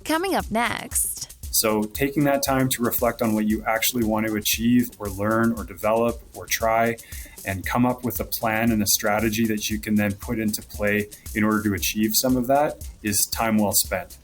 Coming up next. So taking that time to reflect on what you actually want to achieve or learn or develop or try and come up with a plan and a strategy that you can then put into play in order to achieve some of that is time well spent.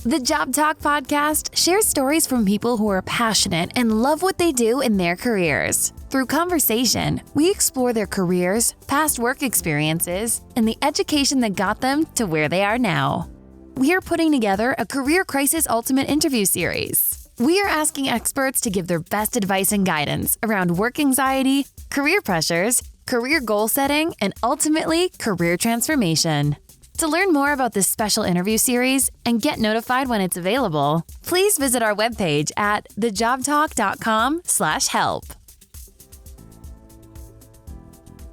The Job Talk podcast shares stories from people who are passionate and love what they do in their careers. Through conversation, we explore their careers, past work experiences, and the education that got them to where they are now. We are putting together a Career Crisis Ultimate interview series. We are asking experts to give their best advice and guidance around work anxiety, career pressures, career goal setting, and ultimately, career transformation. To learn more about this special interview series and get notified when it's available, please visit our webpage at thejobtalk.com/help.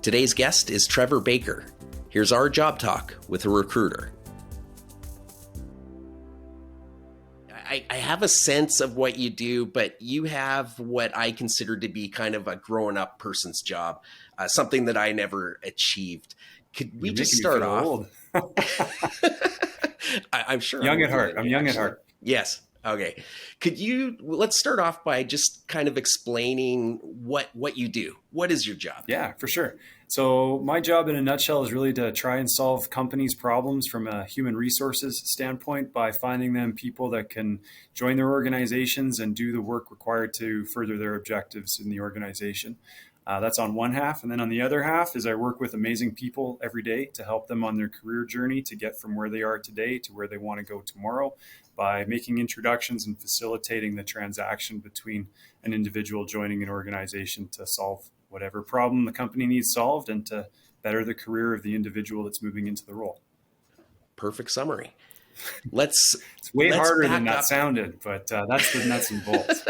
Today's guest is Trevor Baker. Here's our Job Talk with a recruiter. I have a sense of what you do, but you have what I consider to be kind of a grown-up person's job, something that I never achieved. Could we just start off? I'm sure. Young at heart. I'm young at heart. Yes. Okay. Let's start off by just kind of explaining what you do. What is your job? Yeah, for sure. So my job in a nutshell is really to try and solve companies' problems from a human resources standpoint by finding them people that can join their organizations and do the work required to further their objectives in the organization. That's on one half. And then on the other half is I work with amazing people every day to help them on their career journey to get from where they are today to where they want to go tomorrow by making introductions and facilitating the transaction between an individual joining an organization to solve whatever problem the company needs solved and to better the career of the individual that's moving into the role. Perfect summary. It's way harder than that sounded, but that's the nuts and bolts.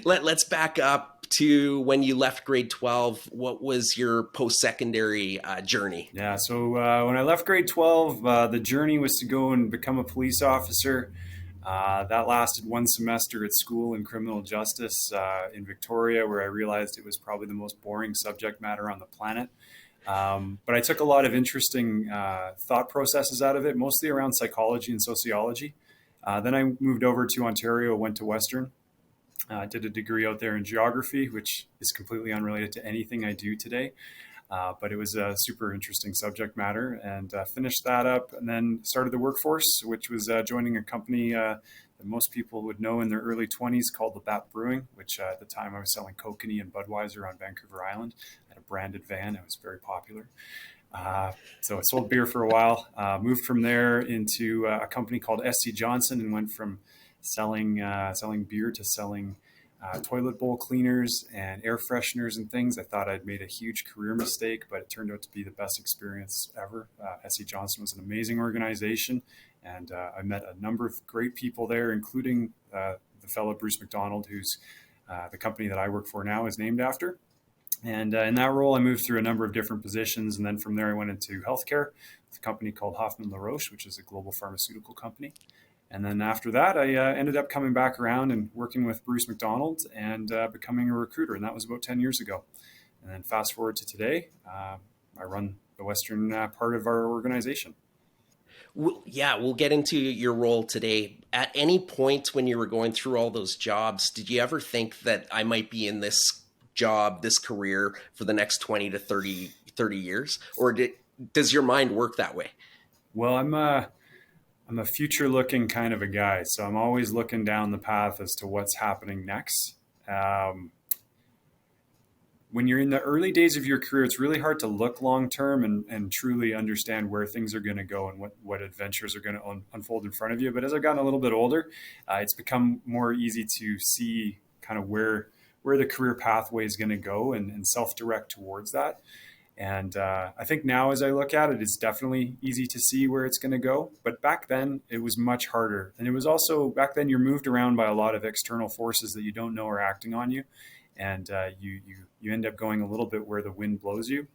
Let's back up to when you left grade 12. What was your post-secondary journey? Yeah, so when I left grade 12, the journey was to go and become a police officer. That lasted one semester at school in criminal justice in Victoria, where I realized it was probably the most boring subject matter on the planet. But I took a lot of interesting thought processes out of it, mostly around psychology and sociology. Then I moved over to Ontario, went to Western. Did a degree out there in geography, which is completely unrelated to anything I do today. But it was a super interesting subject matter, and finished that up and then started the workforce, which was joining a company that most people would know in their early 20s called Labatt Brewing, which at the time I was selling Kokanee and Budweiser on Vancouver Island. I had a branded van. It was very popular. So I sold beer for a while, moved from there into a company called SC Johnson and went from selling beer to selling toilet bowl cleaners and air fresheners and things. I thought I'd made a huge career mistake, but it turned out to be the best experience ever. SC Johnson was an amazing organization, and I met a number of great people there, including the fellow Bruce McDonald, who's the company that I work for now is named after. And in that role, I moved through a number of different positions. And then from there, I went into healthcare with a company called Hoffman La Roche, which is a global pharmaceutical company. And then after that, I ended up coming back around and working with Bruce McDonald and becoming a recruiter. And that was about 10 years ago. And then fast forward to today, I run the Western part of our organization. We'll get into your role today. At any point when you were going through all those jobs, did you ever think that I might be in this job, this career for the next 20 to 30 years? Or does your mind work that way? Well, I'm a future-looking kind of a guy, so I'm always looking down the path as to what's happening next. When you're in the early days of your career, it's really hard to look long-term and truly understand where things are going to go and what adventures are going to unfold in front of you. But as I've gotten a little bit older, it's become more easy to see kind of where the career pathway is going to go and self-direct towards that. And I think now as I look at it, it's definitely easy to see where it's going to go. But back then, it was much harder. And it was also, back then, you're moved around by a lot of external forces that you don't know are acting on you. And you end up going a little bit where the wind blows you,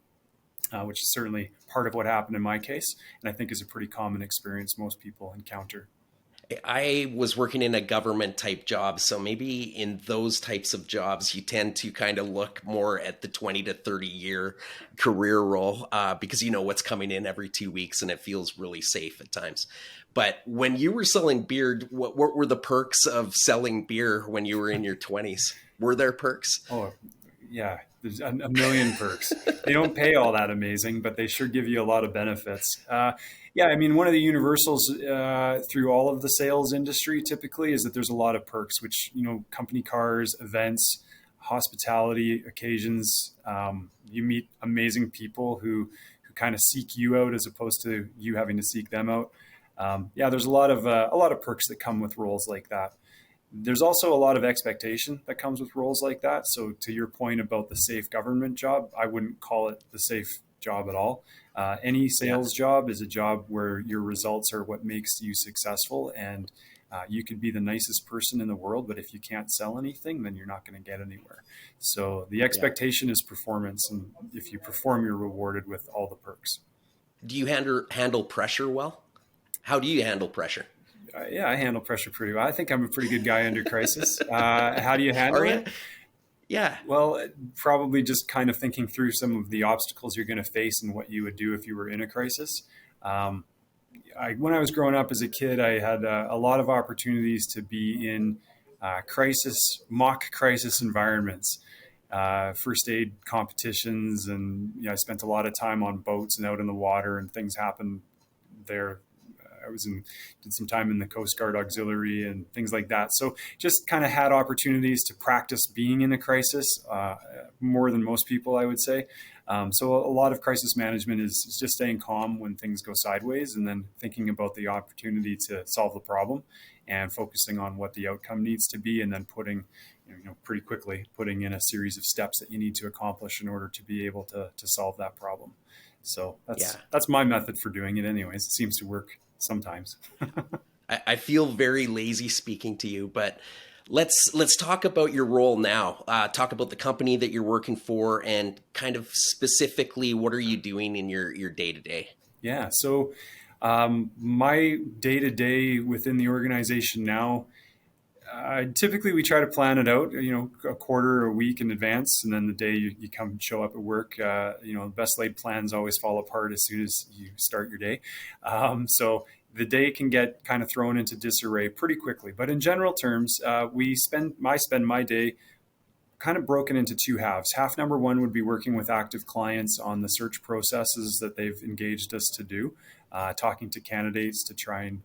which is certainly part of what happened in my case. And I think is a pretty common experience most people encounter. I was working in a government type job. So maybe in those types of jobs, you tend to kind of look more at the 20 to 30-year career role because you know what's coming in every 2 weeks and it feels really safe at times. But when you were selling beer, what were the perks of selling beer when you were in your 20s? Were there perks? Oh, yeah, there's a million perks. They don't pay all that amazing, but they sure give you a lot of benefits. Yeah, I mean, one of the universals through all of the sales industry typically is that there's a lot of perks, which, you know, company cars, events, hospitality occasions. You meet amazing people who kind of seek you out as opposed to you having to seek them out. Yeah, there's a lot of perks that come with roles like that. There's also a lot of expectation that comes with roles like that. So to your point about the safe government job, I wouldn't call it the safe job at all. Any sales job is a job where your results are what makes you successful. And you could be the nicest person in the world, but if you can't sell anything, then you're not going to get anywhere. So the expectation is performance. And if you perform, you're rewarded with all the perks. Do you handle pressure well? How do you handle pressure? Yeah, I handle pressure pretty well. I think I'm a pretty good guy under crisis. How do you handle it? Yeah. Well, probably just kind of thinking through some of the obstacles you're going to face and what you would do if you were in a crisis. When I was growing up as a kid, I had a lot of opportunities to be in mock crisis environments, first aid competitions. And I spent a lot of time on boats and out in the water, and things happened there. Did some time in the Coast Guard Auxiliary and things like that. So just kind of had opportunities to practice being in a crisis more than most people, I would say. So a lot of crisis management is just staying calm when things go sideways and then thinking about the opportunity to solve the problem and focusing on what the outcome needs to be, and then pretty quickly putting in a series of steps that you need to accomplish in order to be able to solve that problem. So that's my method for doing it anyways. It seems to work sometimes. I feel very lazy speaking to you, but let's talk about your role now. Talk about the company that you're working for and kind of specifically what are you doing in your day-to-day? Yeah. So my day-to-day within the organization now, typically we try to plan it out, a quarter or a week in advance. And then the day you come show up at work, the best laid plans always fall apart as soon as you start your day. So the day can get kind of thrown into disarray pretty quickly. But in general terms, I spend my day kind of broken into two halves. Half number one would be working with active clients on the search processes that they've engaged us to do, talking to candidates to try and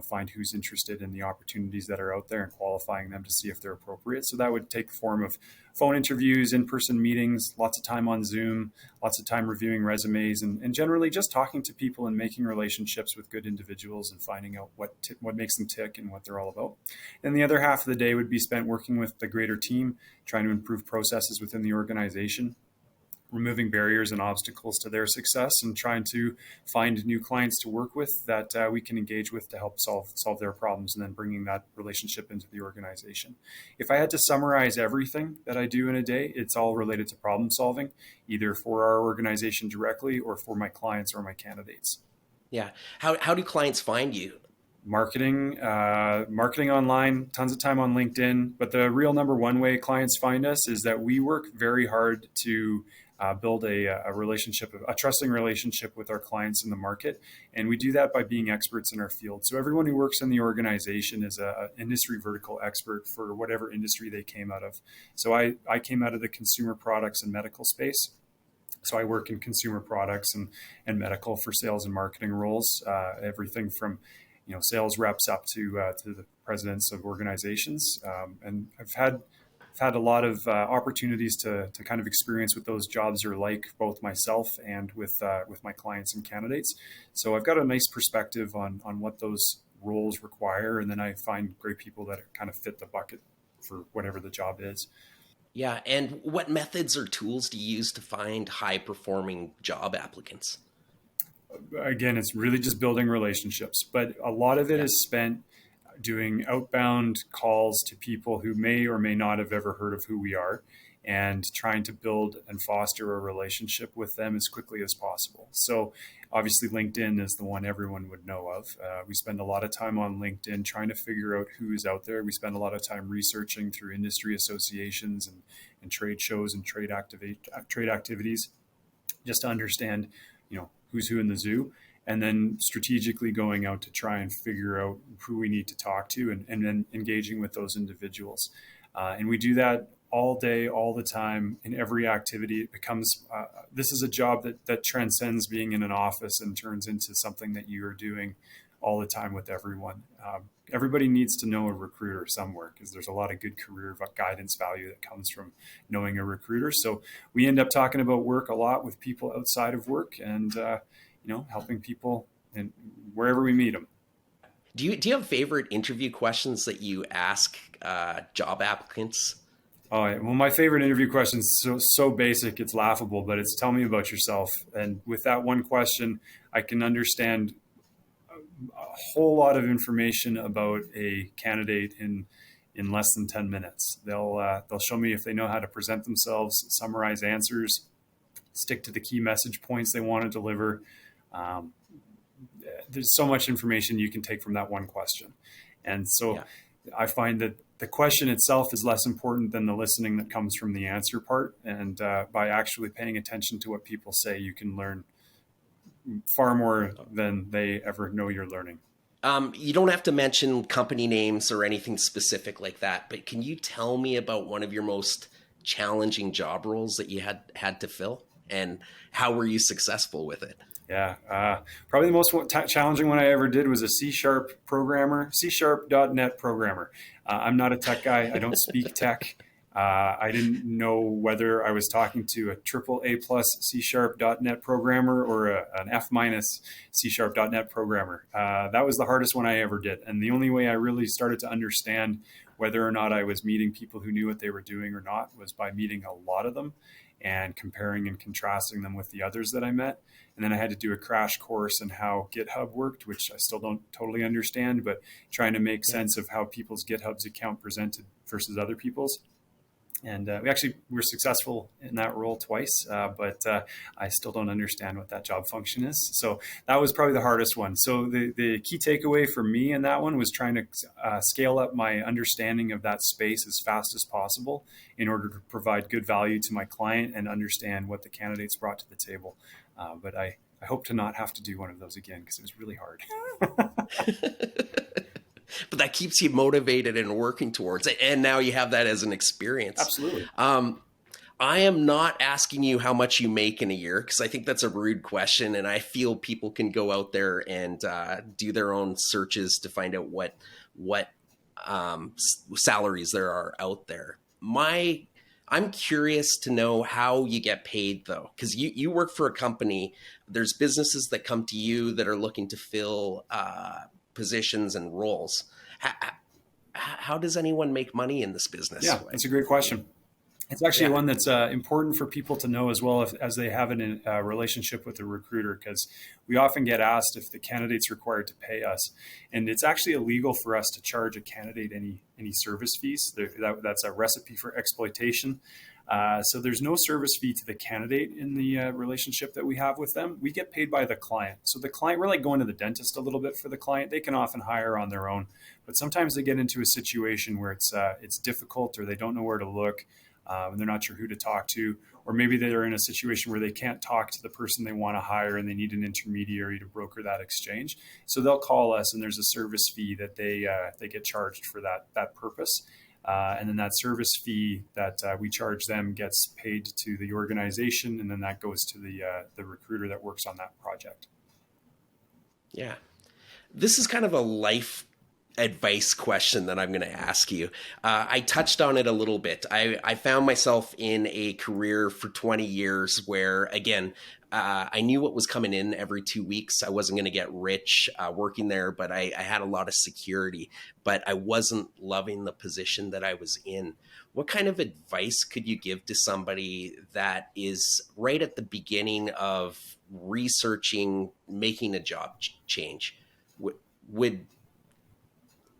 find who's interested in the opportunities that are out there and qualifying them to see if they're appropriate. So that would take the form of phone interviews, in-person meetings, lots of time on Zoom, lots of time reviewing resumes, and generally just talking to people and making relationships with good individuals and finding out what makes them tick and what they're all about. And the other half of the day would be spent working with the greater team, trying to improve processes within the organization, removing barriers and obstacles to their success, and trying to find new clients to work with that we can engage with to help solve their problems, and then bringing that relationship into the organization. If I had to summarize everything that I do in a day, it's all related to problem solving, either for our organization directly or for my clients or my candidates. Yeah. How do clients find you? Marketing online, tons of time on LinkedIn. But the real number one way clients find us is that we work very hard to build a trusting relationship with our clients in the market. And we do that by being experts in our field. So everyone who works in the organization is an industry vertical expert for whatever industry they came out of. So I came out of the consumer products and medical space. So I work in consumer products and medical for sales and marketing roles, everything from sales reps up to the presidents of organizations. And I've had a lot of opportunities to kind of experience what those jobs are like, both myself and with my clients and candidates. So I've got a nice perspective on what those roles require. And then I find great people that kind of fit the bucket for whatever the job is. Yeah. And what methods or tools do you use to find high-performing job applicants? Again, it's really just building relationships, but a lot of it is spent doing outbound calls to people who may or may not have ever heard of who we are, and trying to build and foster a relationship with them as quickly as possible. So obviously LinkedIn is the one everyone would know of. We spend a lot of time on LinkedIn trying to figure out who is out there. We spend a lot of time researching through industry associations and trade shows and trade activities just to understand, who's who in the zoo, and then strategically going out to try and figure out who we need to talk to and then engaging with those individuals. And we do that all day, all the time, in every activity. It becomes, this is a job that transcends being in an office and turns into something that you are doing all the time with everyone. Everybody needs to know a recruiter somewhere, because there's a lot of good career guidance value that comes from knowing a recruiter. So we end up talking about work a lot with people outside of work, and helping people and wherever we meet them. Do you have favorite interview questions that you ask job applicants? Oh, well, my favorite interview question is so basic, it's laughable, but it's tell me about yourself. And with that one question, I can understand a whole lot of information about a candidate in less than 10 minutes. They'll show me if they know how to present themselves, summarize answers, stick to the key message points they want to deliver. There's so much information you can take from that one question. And so I find that the question itself is less important than the listening that comes from the answer part. And by actually paying attention to what people say, you can learn far more than they ever know you're learning. You don't have to mention company names or anything specific like that, but can you tell me about one of your most challenging job roles that you had to fill, and how were you successful with it? Yeah, probably the most challenging one I ever did was a C-sharp programmer, C#.net programmer. I'm not a tech guy. I don't speak tech. I didn't know whether I was talking to a AAA+ C#.net programmer or an F- C#.net programmer. That was the hardest one I ever did. And the only way I really started to understand whether or not I was meeting people who knew what they were doing or not was by meeting a lot of them and comparing and contrasting them with the others that I met. And then I had to do a crash course on how GitHub worked, which I still don't totally understand, but trying to make sense of how people's GitHub's account presented versus other people's. And we were successful in that role twice, but I still don't understand what that job function is. So that was probably the hardest one. So the key takeaway for me in that one was trying to scale up my understanding of that space as fast as possible in order to provide good value to my client and understand what the candidates brought to the table. But I hope to not have to do one of those again, because it was really hard. But that keeps you motivated and working towards it. And now you have that as an experience. Absolutely. I am not asking you how much you make in a year, because I think that's a rude question. And I feel people can go out there and do their own searches to find out what salaries there are out there. I'm curious to know how you get paid, though, because you work for a company. There's businesses that come to you that are looking to fill positions and roles. How does anyone make money in this business? Yeah, that's a great question. It's actually one that's important for people to know as well as they have a relationship with a recruiter, because we often get asked if the candidate's required to pay us. And it's actually illegal for us to charge a candidate any service fees. That's a recipe for exploitation. So there's no service fee to the candidate in the relationship that we have with them. We get paid by the client. So the client, we're like going to the dentist a little bit for the client. They can often hire on their own, but sometimes they get into a situation where it's difficult, or they don't know where to look. And they're not sure who to talk to, or maybe they're in a situation where they can't talk to the person they want to hire and they need an intermediary to broker that exchange. So they'll call us, and there's a service fee that they get charged for that purpose. And then that service fee that we charge them gets paid to the organization, and then that goes to the recruiter that works on that project. Yeah. This is kind of a life advice question that I'm going to ask you. I touched on it a little bit. I found myself in a career for 20 years where, again, I knew what was coming in every 2 weeks. I wasn't going to get rich working there, but I had a lot of security, but I wasn't loving the position that I was in. What kind of advice could you give to somebody that is right at the beginning of researching, making a job change? Would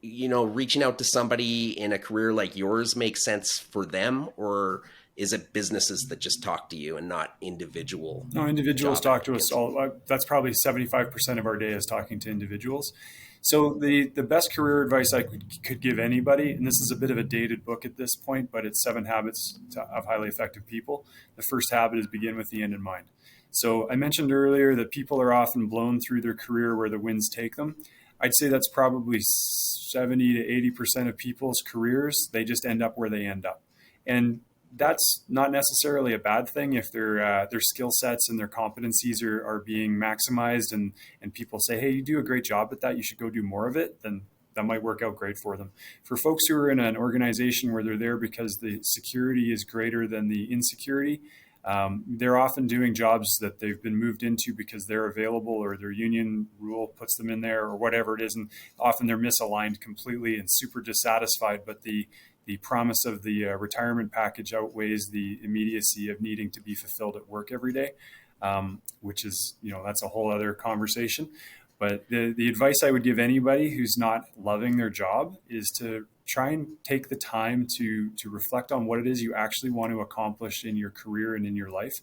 reaching out to somebody in a career like yours make sense for them, or is it businesses that just talk to you and not individual? No, individuals job talk to applicants? us all. That's probably 75% of our day is talking to individuals. So the best career advice I could give anybody, and this is a bit of a dated book at this point, but it's 7 Habits of Highly Effective People. The first habit is begin with the end in mind. So I mentioned earlier that people are often blown through their career where the winds take them. I'd say that's probably 70 to 80% of people's careers. They just end up where they end up. And that's not necessarily a bad thing if their skill sets and their competencies are being maximized, and people say, hey, you do a great job at that, you should go do more of it, then that might work out great for them. For folks who are in an organization where they're there because the security is greater than the insecurity, they're often doing jobs that they've been moved into because they're available or their union rule puts them in there or whatever it is. And often they're misaligned completely and super dissatisfied, but the promise of the retirement package outweighs the immediacy of needing to be fulfilled at work every day, which is, that's a whole other conversation. But the advice I would give anybody who's not loving their job is to try and take the time to reflect on what it is you actually want to accomplish in your career and in your life.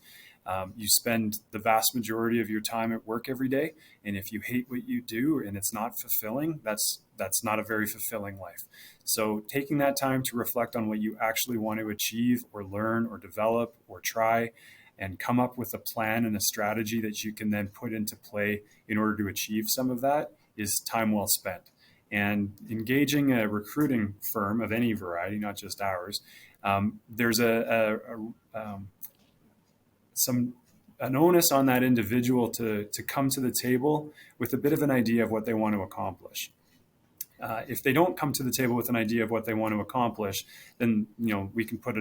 You spend the vast majority of your time at work every day. And if you hate what you do and it's not fulfilling, that's not a very fulfilling life. So taking that time to reflect on what you actually want to achieve or learn or develop or try, and come up with a plan and a strategy that you can then put into play in order to achieve some of that is time well spent. And engaging a recruiting firm of any variety, not just ours, there's an onus on that individual to come to the table with a bit of an idea of what they want to accomplish. If they don't come to the table with an idea of what they want to accomplish, then we can put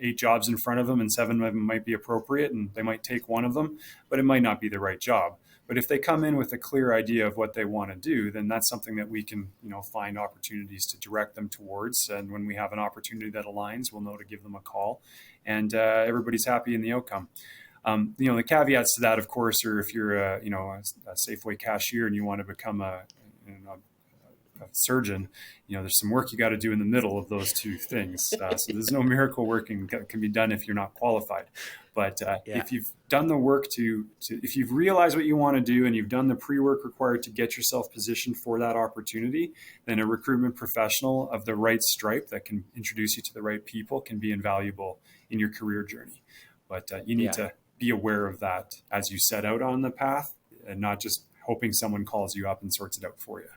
8 jobs in front of them, and 7 of them might be appropriate, and they might take one of them, but it might not be the right job. But if they come in with a clear idea of what they want to do, then that's something that we can, find opportunities to direct them towards. And when we have an opportunity that aligns, we'll know to give them a call, and everybody's happy in the outcome. The caveats to that, of course, are if you're a Safeway cashier and you want to become a surgeon, there's some work you got to do in the middle of those two things. So there's no miracle working can be done if you're not qualified. But if you've done the work if you've realized what you want to do and you've done the pre-work required to get yourself positioned for that opportunity, then a recruitment professional of the right stripe that can introduce you to the right people can be invaluable in your career journey. But you need to be aware of that as you set out on the path, and not just hoping someone calls you up and sorts it out for you.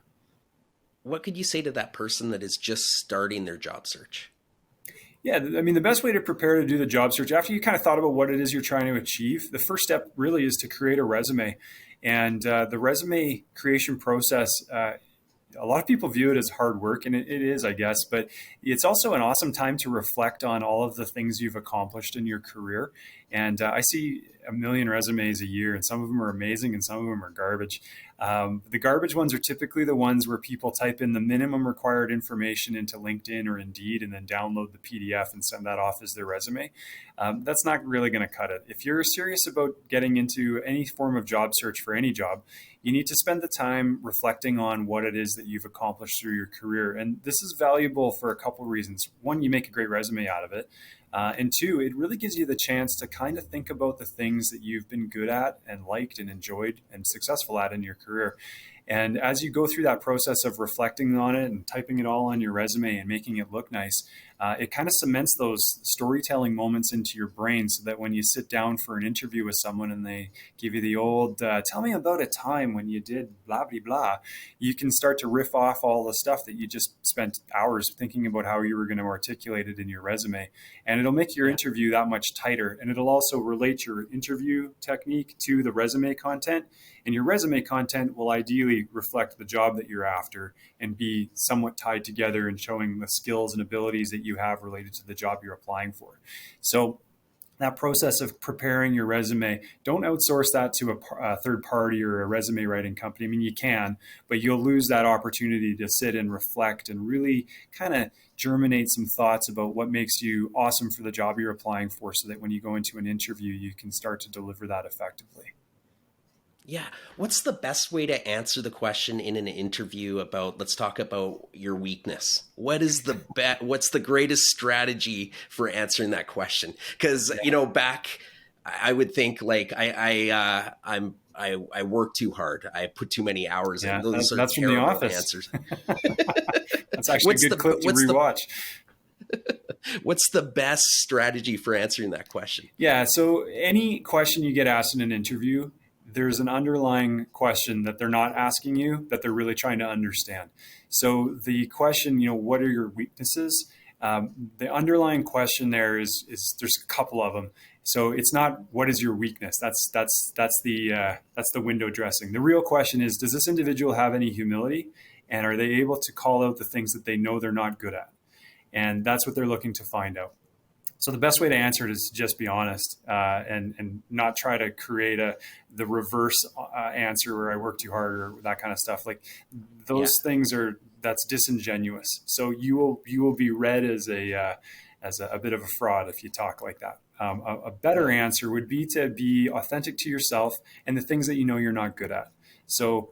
What could you say to that person that is just starting their job search? Yeah, the best way to prepare to do the job search, after you kind of thought about what it is you're trying to achieve, the first step really is to create a resume. And the resume creation process, a lot of people view it as hard work, and it is, I guess, but it's also an awesome time to reflect on all of the things you've accomplished in your career. And I see a million resumes a year, and some of them are amazing and some of them are garbage. The garbage ones are typically the ones where people type in the minimum required information into LinkedIn or Indeed and then download the PDF and send that off as their resume. That's not really going to cut it. If you're serious about getting into any form of job search for any job, you need to spend the time reflecting on what it is that you've accomplished through your career. And this is valuable for a couple of reasons. One, you make a great resume out of it. And 2, it really gives you the chance to kind of think about the things that you've been good at and liked and enjoyed and successful at in your career. And as you go through that process of reflecting on it and typing it all on your resume and making it look nice, it kind of cements those storytelling moments into your brain so that when you sit down for an interview with someone and they give you the old, tell me about a time when you did blah, blah, blah, you can start to riff off all the stuff that you just spent hours thinking about how you were going to articulate it in your resume. And it'll make your interview that much tighter. And it'll also relate your interview technique to the resume content. And your resume content will ideally reflect the job that you're after and be somewhat tied together and showing the skills and abilities that you have related to the job you're applying for. So that process of preparing your resume, don't outsource that to a third party or a resume writing company. I mean, you can, but you'll lose that opportunity to sit and reflect and really kind of germinate some thoughts about what makes you awesome for the job you're applying for, so that when you go into an interview, you can start to deliver that effectively. Yeah. What's the best way to answer the question in an interview about, let's talk about your weakness? What's the greatest strategy for answering that question? Because, back, I would think like I work too hard. I put too many hours in. Yeah, Those are that's from The terrible Office. answers. That's actually a good clip to rewatch. What's the best strategy for answering that question? Yeah, so any question you get asked in an interview, there's an underlying question that they're not asking you that they're really trying to understand. So the question, what are your weaknesses? The underlying question there is there's a couple of them. So it's not what is your weakness. That's the window dressing. The real question is, does this individual have any humility, and are they able to call out the things that they know they're not good at? And that's what they're looking to find out. So the best way to answer it is just be honest, and not try to create the reverse answer where I work too hard or that kind of stuff. Like those things that's disingenuous. So you will be read as a bit of a fraud if you talk like that. A better answer would be to be authentic to yourself and the things that you're not good at. So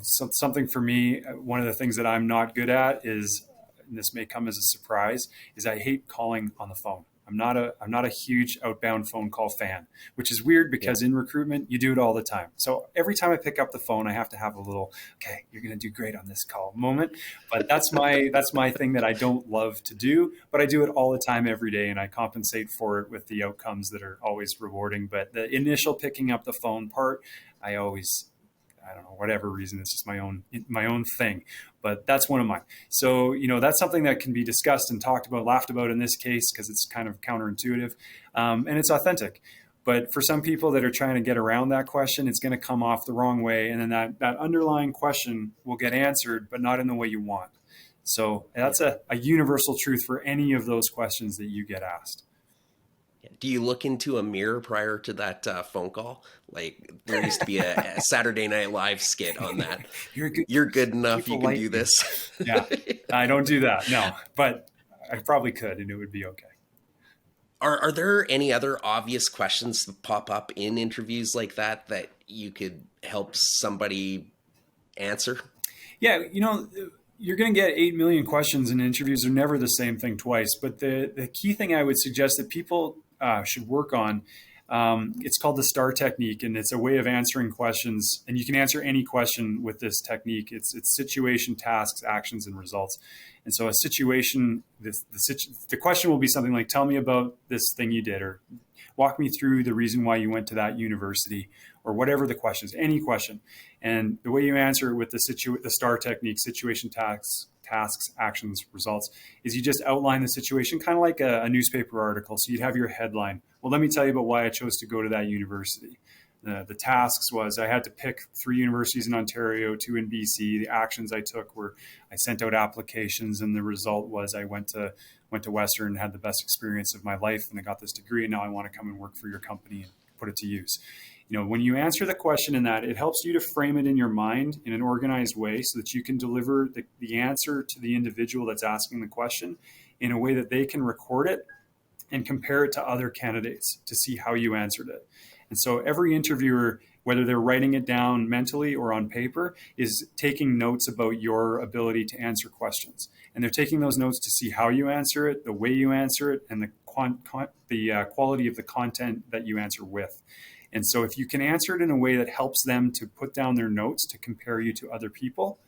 something for me, one of the things that I'm not good at is, and this may come as a surprise, is I hate calling on the phone. I'm not a huge outbound phone call fan, which is weird because in recruitment, you do it all the time. So every time I pick up the phone, I have to have a little, okay, you're going to do great on this call moment. But that's my thing that I don't love to do, but I do it all the time every day, and I compensate for it with the outcomes that are always rewarding. But the initial picking up the phone part, I don't know, whatever reason, it's just my own thing, but that's one of mine. So, that's something that can be discussed and talked about, laughed about in this case, because it's kind of counterintuitive, and it's authentic. But for some people that are trying to get around that question, it's going to come off the wrong way. And then that underlying question will get answered, but not in the way you want. So that's a universal truth for any of those questions that you get asked. Do you look into a mirror prior to that phone call? Like there used to be a Saturday Night Live skit on that. You're good enough. You can do this. Yeah, I don't do that. No, but I probably could, and it would be okay. Are there any other obvious questions that pop up in interviews like that you could help somebody answer? Yeah, you're going to get 8 million questions in interviews. They're never the same thing twice. But the key thing I would suggest that people should work on, it's called the STAR technique, and it's a way of answering questions. And you can answer any question with this technique. It's situation, tasks, actions, and results. And so a situation, the question will be something like, tell me about this thing you did, or walk me through the reason why you went to that university, or whatever the question is, any question. And the way you answer it with the STAR technique, situation, tasks, actions, results, is you just outline the situation, kind of like a newspaper article. So you'd have your headline. Well, let me tell you about why I chose to go to that university. The tasks was I had to pick 3 universities in Ontario, 2 in BC. The actions I took were I sent out applications, and the result was I went to Western and had the best experience of my life, and I got this degree, and now I want to come and work for your company and put it to use. When you answer the question in that, it helps you to frame it in your mind in an organized way so that you can deliver the answer to the individual that's asking the question in a way that they can record it and compare it to other candidates to see how you answered it. And so every interviewer, whether they're writing it down mentally or on paper, is taking notes about your ability to answer questions. And they're taking those notes to see how you answer it, the way you answer it, and the quality of the content that you answer with. And so if you can answer it in a way that helps them to put down their notes to compare you to other people,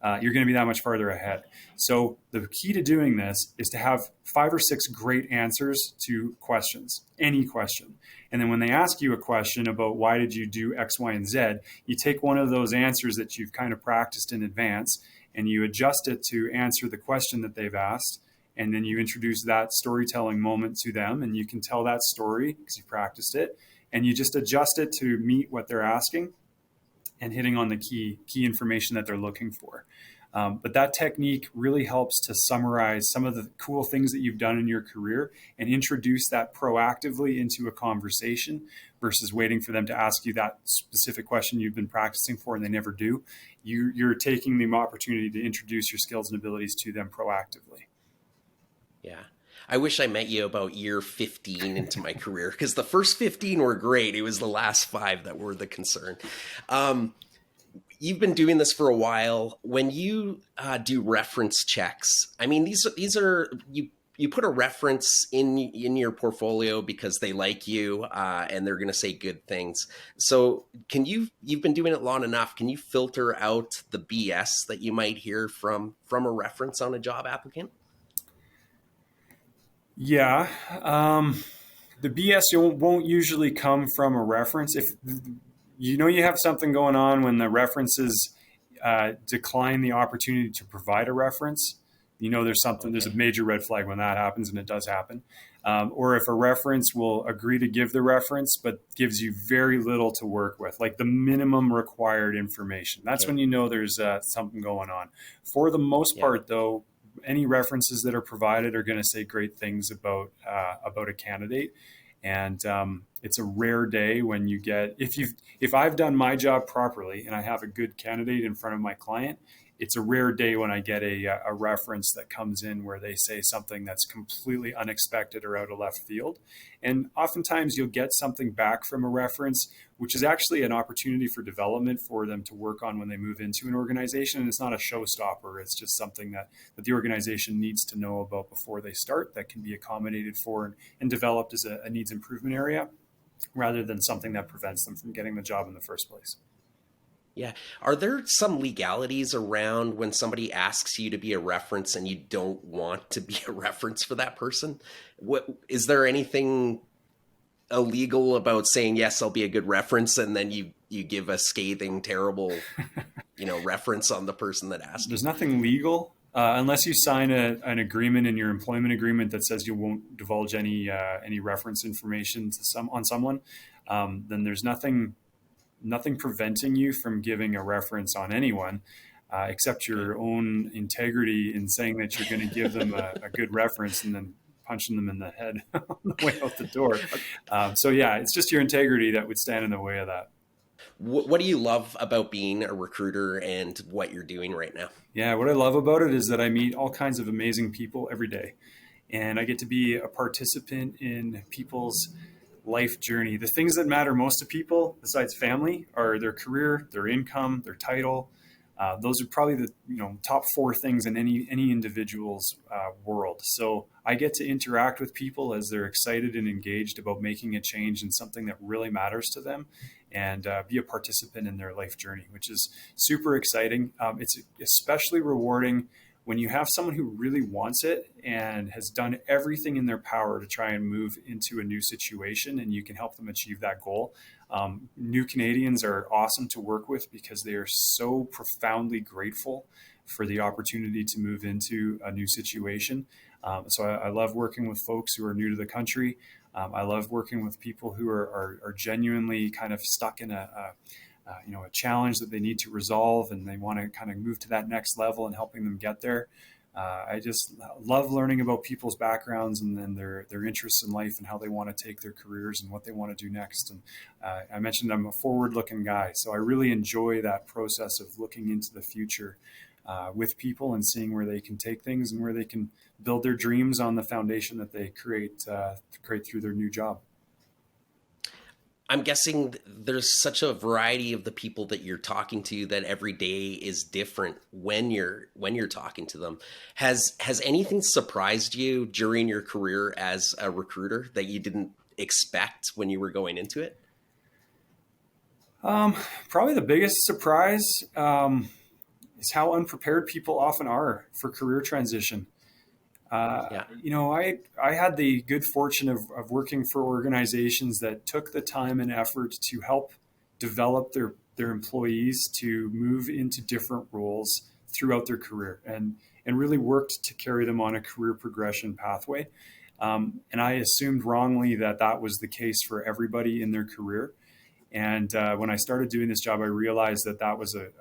you're going to be that much farther ahead. So the key to doing this is to have 5 or 6 great answers to questions, any question. And then when they ask you a question about why did you do X, Y, and Z, you take one of those answers that you've kind of practiced in advance and you adjust it to answer the question that they've asked. And then you introduce that storytelling moment to them, and you can tell that story because you practiced it. And you just adjust it to meet what they're asking and hitting on the key information that they're looking for. But that technique really helps to summarize some of the cool things that you've done in your career and introduce that proactively into a conversation versus waiting for them to ask you that specific question you've been practicing for and they never do. You're taking the opportunity to introduce your skills and abilities to them proactively. Yeah. I wish I met you about year 15 into my career, because the first 15 were great. It was the last 5 that were the concern. You've been doing this for a while. When you do reference checks, I mean, these are you put a reference in your portfolio because they like you and they're going to say good things. So you've been doing it long enough. Can you filter out the BS that you might hear from a reference on a job applicant? Yeah. The BS won't usually come from a reference. If you know you have something going on when the references decline the opportunity to provide a reference, you know there's something. There's a major red flag when that happens, and it does happen. Or if a reference will agree to give the reference but gives you very little to work with, like the minimum required information, that's when you know there's something going on. For the most part, though, any references that are provided are going to say great things about a candidate. And it's a rare day when you get, if I've done my job properly and I have a good candidate in front of my client, it's a rare day when I get a reference that comes in where they say something that's completely unexpected or out of left field. And oftentimes you'll get something back from a reference, which is actually an opportunity for development for them to work on when they move into an organization. And it's not a showstopper. It's just something that the organization needs to know about before they start, that can be accommodated for and developed as a needs improvement area, rather than something that prevents them from getting the job in the first place. Yeah. Are there some legalities around when somebody asks you to be a reference and you don't want to be a reference for that person? Is there anything illegal about saying, yes, I'll be a good reference, and then you give a scathing, terrible, reference on the person that asked you? There's nothing legal. Unless you sign an agreement in your employment agreement that says you won't divulge any reference information on someone, then there's nothing preventing you from giving a reference on anyone, except your own integrity in saying that you're going to give them a good reference and then punching them in the head on the way out the door. So yeah, it's just your integrity that would stand in the way of that. What do you love about being a recruiter and what you're doing right now? Yeah, what I love about it is that I meet all kinds of amazing people every day, and I get to be a participant in people's life journey. The things that matter most to people, besides family, are their career, their income, their title. Those are probably the top 4 things in any individual's world. So I get to interact with people as they're excited and engaged about making a change in something that really matters to them, and be a participant in their life journey, which is super exciting. It's especially rewarding when you have someone who really wants it and has done everything in their power to try and move into a new situation, and you can help them achieve that goal. New Canadians are awesome to work with because they are so profoundly grateful for the opportunity to move into a new situation. So I love working with folks who are new to the country. I love working with people who are genuinely kind of stuck in a challenge that they need to resolve, and they want to kind of move to that next level and helping them get there. I just love learning about people's backgrounds and then their interests in life and how they want to take their careers and what they want to do next. And I mentioned I'm a forward-looking guy, so I really enjoy that process of looking into the future with people and seeing where they can take things and where they can build their dreams on the foundation that they create through their new job. I'm guessing there's such a variety of the people that you're talking to that every day is different when you're talking to them. Has anything surprised you during your career as a recruiter that you didn't expect when you were going into it? Probably the biggest surprise is how unprepared people often are for career transition. I had the good fortune of working for organizations that took the time and effort to help develop their employees to move into different roles throughout their career and really worked to carry them on a career progression pathway. And I assumed wrongly that was the case for everybody in their career. And when I started doing this job, I realized that was a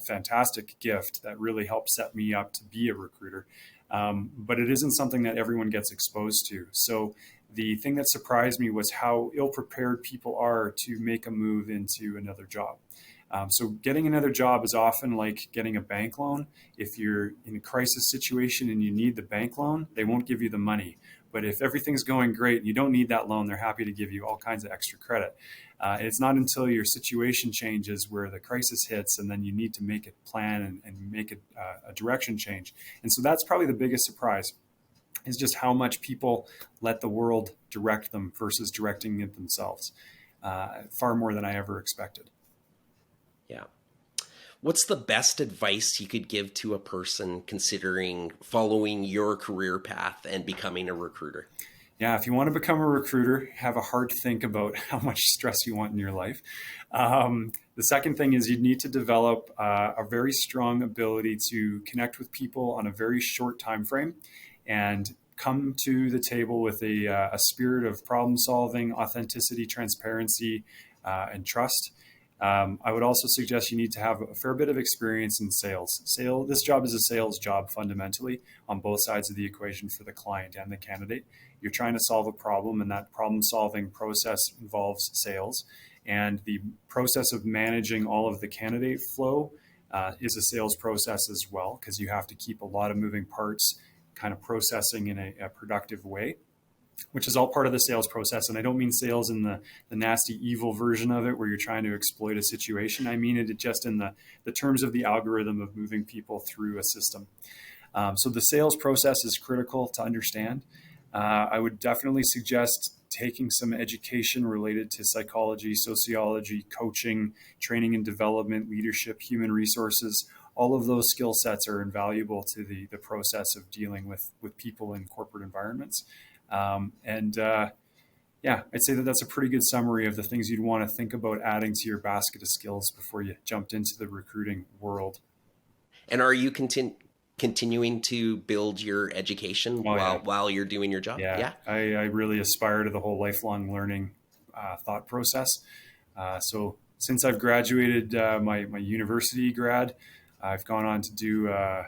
fantastic gift that really helped set me up to be a recruiter. But it isn't something that everyone gets exposed to. So the thing that surprised me was how ill-prepared people are to make a move into another job. So getting another job is often like getting a bank loan. If you're in a crisis situation and you need the bank loan, they won't give you the money. But if everything's going great and you don't need that loan, they're happy to give you all kinds of extra credit. It's not until your situation changes where the crisis hits and then you need to make a plan and make a direction change. And so that's probably the biggest surprise, is just how much people let the world direct them versus directing it themselves. Far more than I ever expected. Yeah. What's the best advice you could give to a person considering following your career path and becoming a recruiter? Yeah, if you want to become a recruiter, have a hard think about how much stress you want in your life. The second thing is you need to develop a very strong ability to connect with people on a very short time frame and come to the table with a spirit of problem solving, authenticity, transparency, and trust. I would also suggest you need to have a fair bit of experience in sales. This job is a sales job fundamentally on both sides of the equation for the client and the candidate. You're trying to solve a problem, and that problem-solving process involves sales. And the process of managing all of the candidate flow is a sales process as well, because you have to keep a lot of moving parts kind of processing in a productive way, which is all part of the sales process. And I don't mean sales in the nasty, evil version of it where you're trying to exploit a situation. I mean it just in the terms of the algorithm of moving people through a system. So the sales process is critical to understand. I would definitely suggest taking some education related to psychology, sociology, coaching, training and development, leadership, human resources. All of those skill sets are invaluable to the process of dealing with people in corporate environments. Yeah, I'd say that that's a pretty good summary of the things you'd want to think about adding to your basket of skills before you jumped into the recruiting world. And are you continuing to build your education while you're doing your job? Yeah. I really aspire to the whole lifelong learning thought process. So since I've graduated my university grad, I've gone on to do an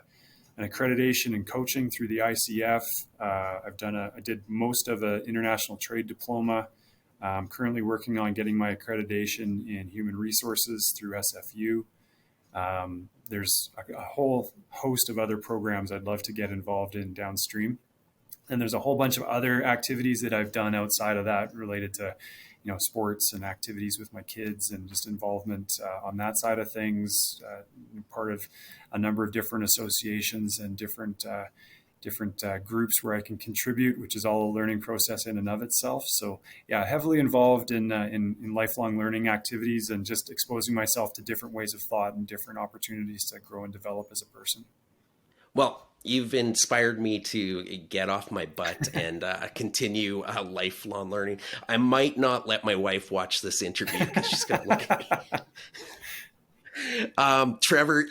accreditation in coaching through the ICF. I did most of an international trade diploma. I'm currently working on getting my accreditation in human resources through SFU. There's a whole host of other programs I'd love to get involved in downstream. And there's a whole bunch of other activities that I've done outside of that related to, sports and activities with my kids and just involvement on that side of things, part of a number of different associations and different groups where I can contribute, which is all a learning process in and of itself. So yeah, heavily involved in lifelong learning activities and just exposing myself to different ways of thought and different opportunities to grow and develop as a person. Well, you've inspired me to get off my butt and continue lifelong learning. I might not let my wife watch this interview because she's going to look at me. Trevor,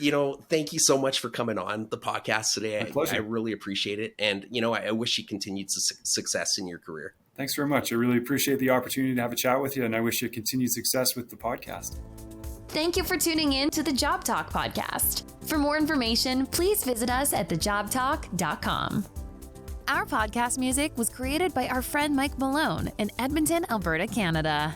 thank you so much for coming on the podcast today. My pleasure. I really appreciate it. And, I wish you continued success in your career. Thanks very much. I really appreciate the opportunity to have a chat with you, and I wish you continued success with the podcast. Thank you for tuning in to the Job Talk podcast. For more information, please visit us at thejobtalk.com. Our podcast music was created by our friend Mike Malone in Edmonton, Alberta, Canada.